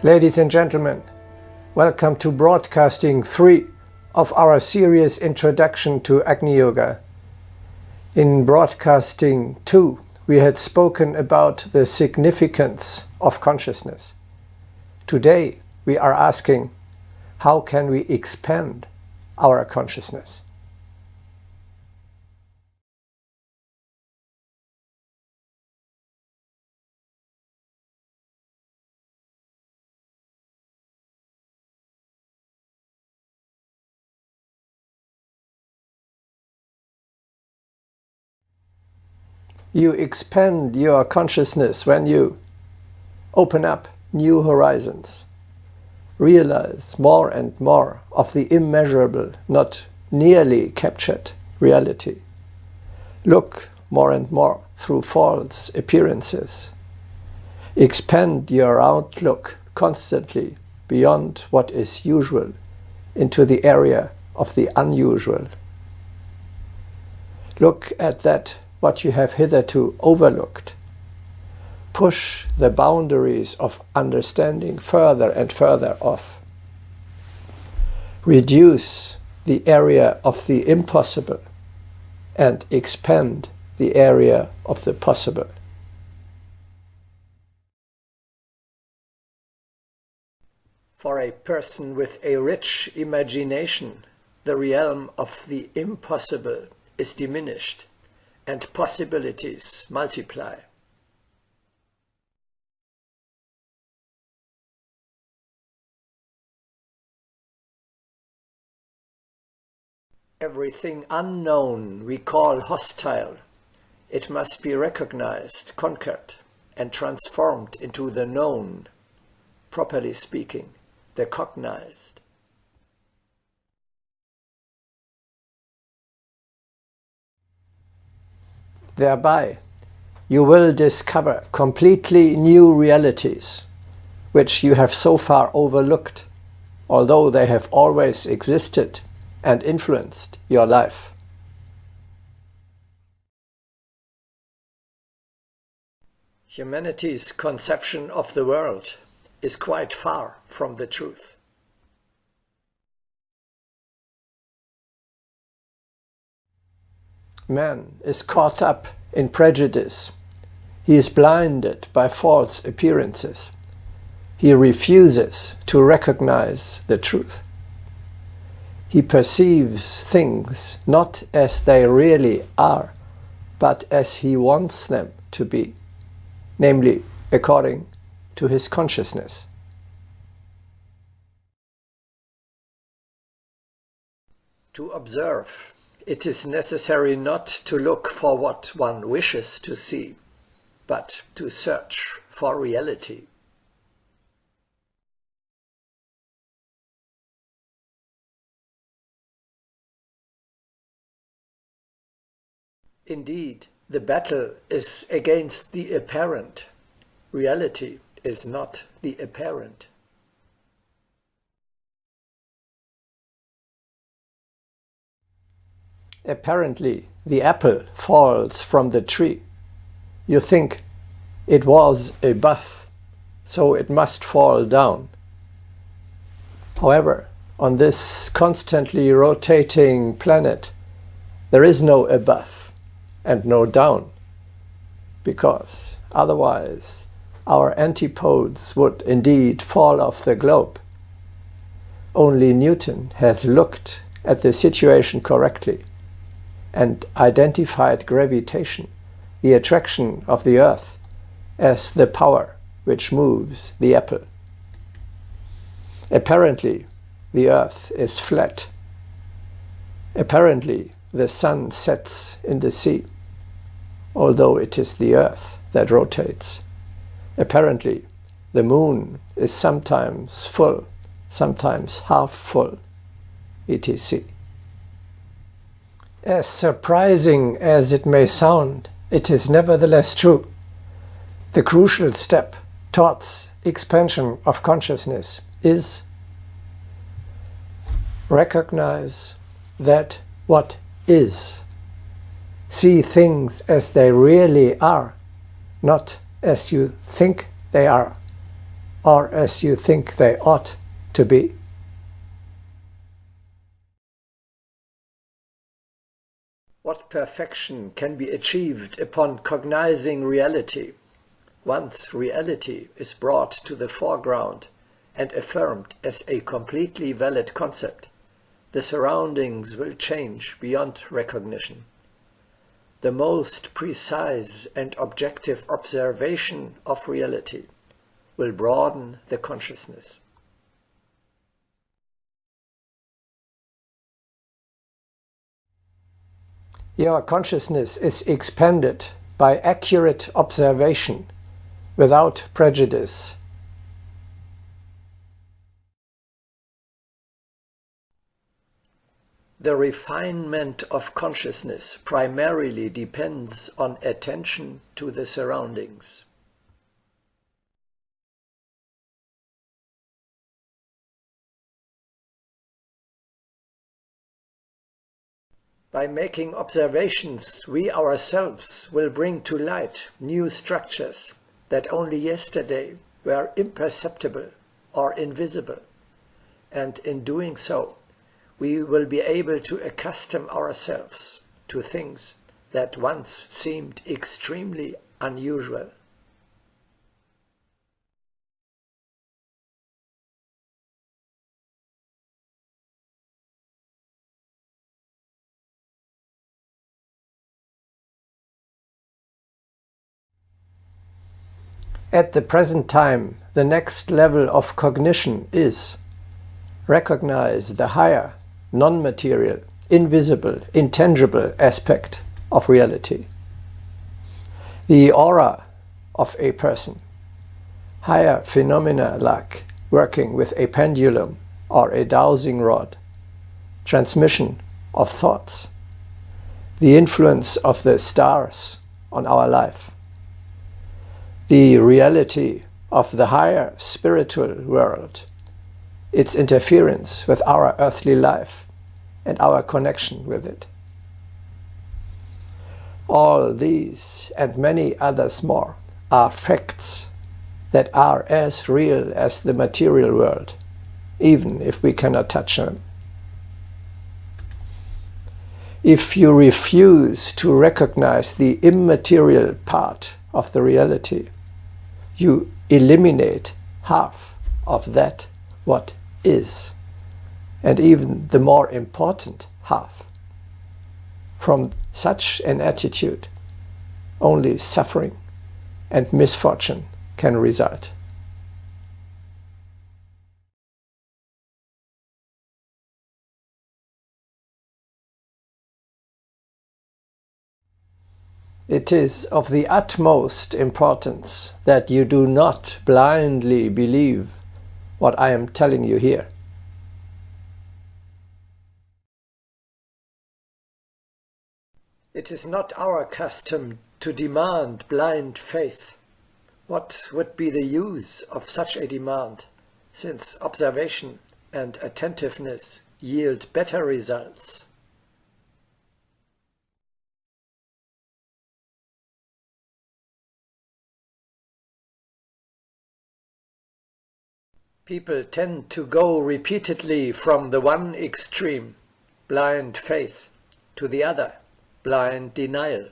Ladies and gentlemen, welcome to broadcasting 3 of our series Introduction to Agni Yoga. In broadcasting 2, we had spoken about the significance of consciousness. Today, we are asking, how can we expand our consciousness? You expand your consciousness when you open up new horizons, realize more and more of the immeasurable, not nearly captured reality. Look more and more through false appearances. Expand your outlook constantly beyond what is usual into the area of the unusual. Look at that what you have hitherto overlooked. Push the boundaries of understanding further and further off. Reduce the area of the impossible and expand the area of the possible. For a person with a rich imagination, the realm of the impossible is diminished and possibilities multiply. Everything unknown we call hostile. It must be recognized, conquered, and transformed into the known, properly speaking, the cognized. Thereby, you will discover completely new realities, which you have so far overlooked, although they have always existed and influenced your life. Humanity's conception of the world is quite far from the truth. Man is caught up in prejudice. He is blinded by false appearances. He refuses to recognize the truth. He perceives things not as they really are, but as he wants them to be, namely according to his consciousness. To observe, it is necessary not to look for what one wishes to see, but to search for reality. Indeed, the battle is against the apparent. Reality is not the apparent. Apparently, the apple falls from the tree. You think it was above, so it must fall down. However, on this constantly rotating planet, there is no above and no down, because otherwise our antipodes would indeed fall off the globe. Only Newton has looked at the situation correctly and identified gravitation, the attraction of the earth, as the power which moves the apple. Apparently, the earth is flat. Apparently, the sun sets in the sea, although it is the earth that rotates. Apparently, the moon is sometimes full, sometimes half full, etc. As surprising as it may sound, it is nevertheless true. The crucial step towards expansion of consciousness is recognize that what is. See things as they really are, not as you think they are. or as you think they ought to be. What perfection can be achieved upon cognizing reality? Once reality is brought to the foreground and affirmed as a completely valid concept, the surroundings will change beyond recognition. The most precise and objective observation of reality will broaden the consciousness. Your consciousness is expanded by accurate observation without prejudice. The refinement of consciousness primarily depends on attention to the surroundings. By making observations, we ourselves will bring to light new structures that only yesterday were imperceptible or invisible, and in doing so, we will be able to accustom ourselves to things that once seemed extremely unusual. At the present time, the next level of cognition is recognize the higher, non-material, invisible, intangible aspect of reality. The aura of a person, higher phenomena like working with a pendulum or a dowsing rod, transmission of thoughts, the influence of the stars on our life, the reality of the higher spiritual world, its interference with our earthly life and our connection with it. All these and many others more are facts that are as real as the material world, even if we cannot touch them. If you refuse to recognize the immaterial part of the reality, you eliminate half of that what is, and even the more important half. From such an attitude, only suffering and misfortune can result. It is of the utmost importance that you do not blindly believe what I am telling you here. It is not our custom to demand blind faith. What would be the use of such a demand, since observation and attentiveness yield better results? People tend to go repeatedly from the one extreme, blind faith, to the other, blind denial.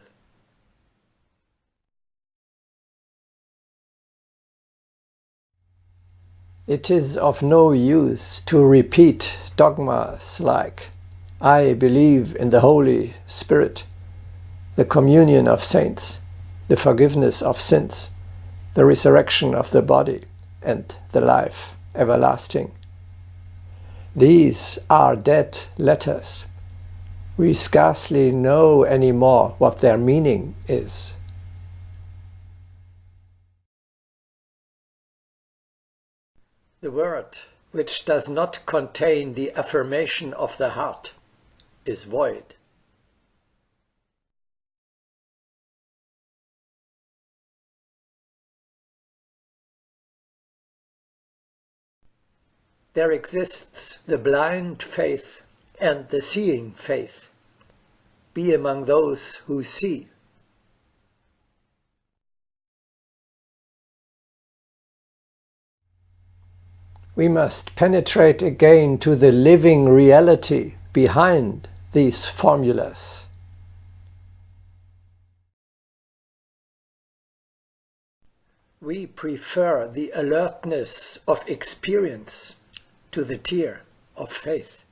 It is of no use to repeat dogmas like, I believe in the Holy Spirit, the communion of saints, the forgiveness of sins, the resurrection of the body, and the life everlasting. These are dead letters. We scarcely know anymore what their meaning is. The word, which does not contain the affirmation of the heart, is void. There exists the blind faith and the seeing faith. Be among those who see. We must penetrate again to the living reality behind these formulas. We prefer the alertness of experience to the tear of faith.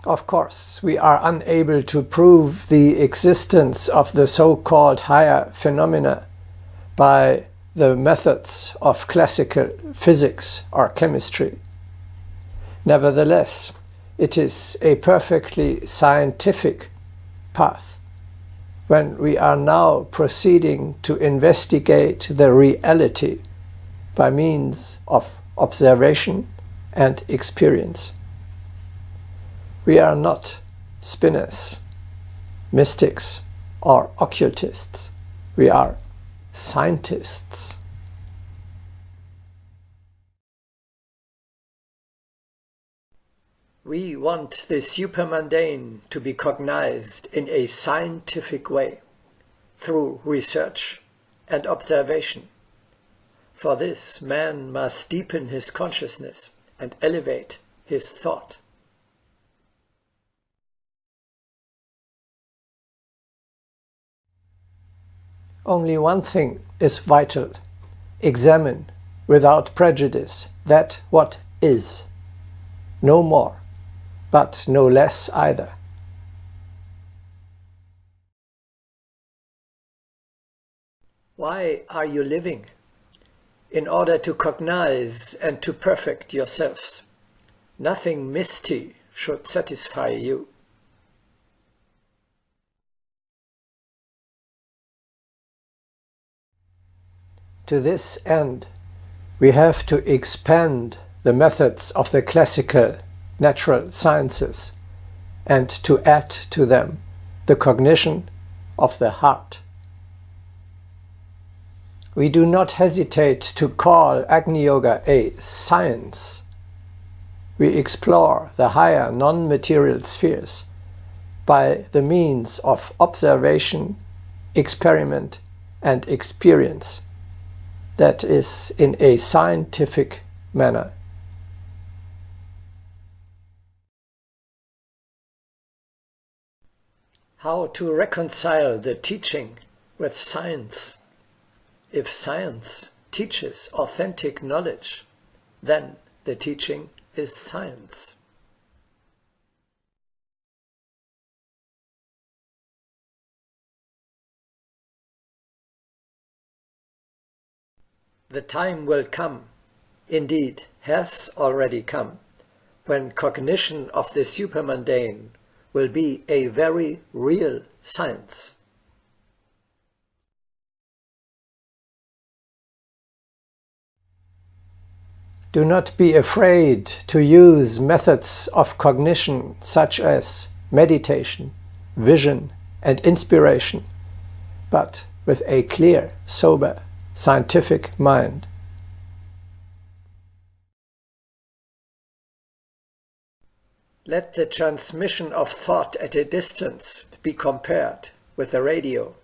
Of course, we are unable to prove the existence of the so-called higher phenomena by the methods of classical physics or chemistry. Nevertheless, it is a perfectly scientific path when we are now proceeding to investigate the reality by means of observation and experience. We are not spinners, mystics, or occultists. We are scientists. We want the supermundane to be cognized in a scientific way, through research and observation. For this, man must deepen his consciousness and elevate his thought. Only one thing is vital: examine without prejudice that what is. No more, but no less either. Why are you living? In order to cognize and to perfect yourselves. Nothing misty should satisfy you. To this end, we have to expand the methods of the classical natural sciences and to add to them the cognition of the heart. We do not hesitate to call Agni Yoga a science. We explore the higher non-material spheres by the means of observation, experiment, and experience. That is, in a scientific manner. How to reconcile the teaching with science? If science teaches authentic knowledge, then the teaching is science. The time will come, indeed has already come, when cognition of the supermundane will be a very real science. Do not be afraid to use methods of cognition such as meditation, vision, and inspiration, but with a clear, sober, scientific mind. Let the transmission of thought at a distance be compared with the radio.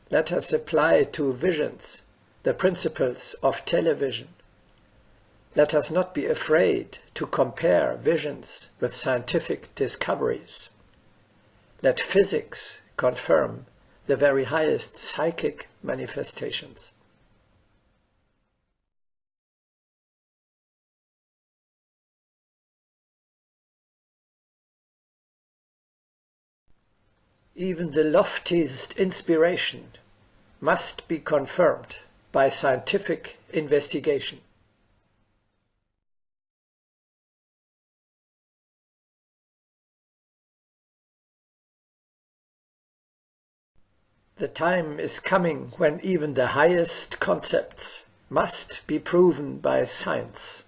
Let us apply to visions the principles of television. Let us not be afraid to compare visions with scientific discoveries. Let physics confirm the very highest psychic manifestations. Even the loftiest inspiration must be confirmed by scientific investigation. The time is coming when even the highest concepts must be proven by science.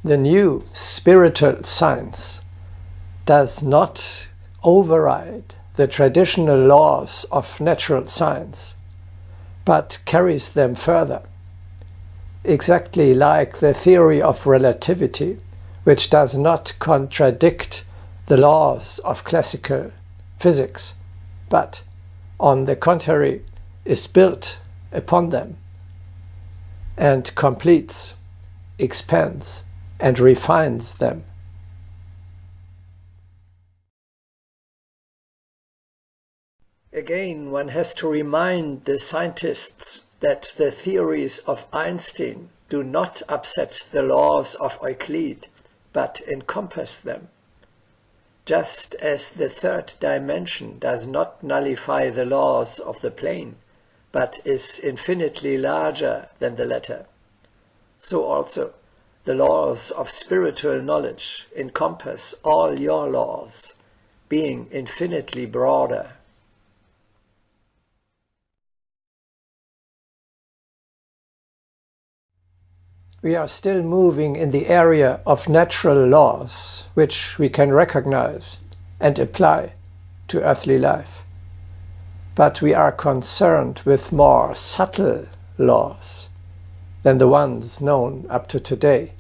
The new spiritual science does not override the traditional laws of natural science, but carries them further. Exactly like the theory of relativity, which does not contradict the laws of classical physics, but, on the contrary, is built upon them and completes, expands, and refines them. Again, one has to remind the scientists that the theories of Einstein do not upset the laws of Euclid, but encompass them. Just as the third dimension does not nullify the laws of the plane, but is infinitely larger than the latter, so also the laws of spiritual knowledge encompass all your laws, being infinitely broader. We are still moving in the area of natural laws, which we can recognize and apply to earthly life. But we are concerned with more subtle laws than the ones known up to today.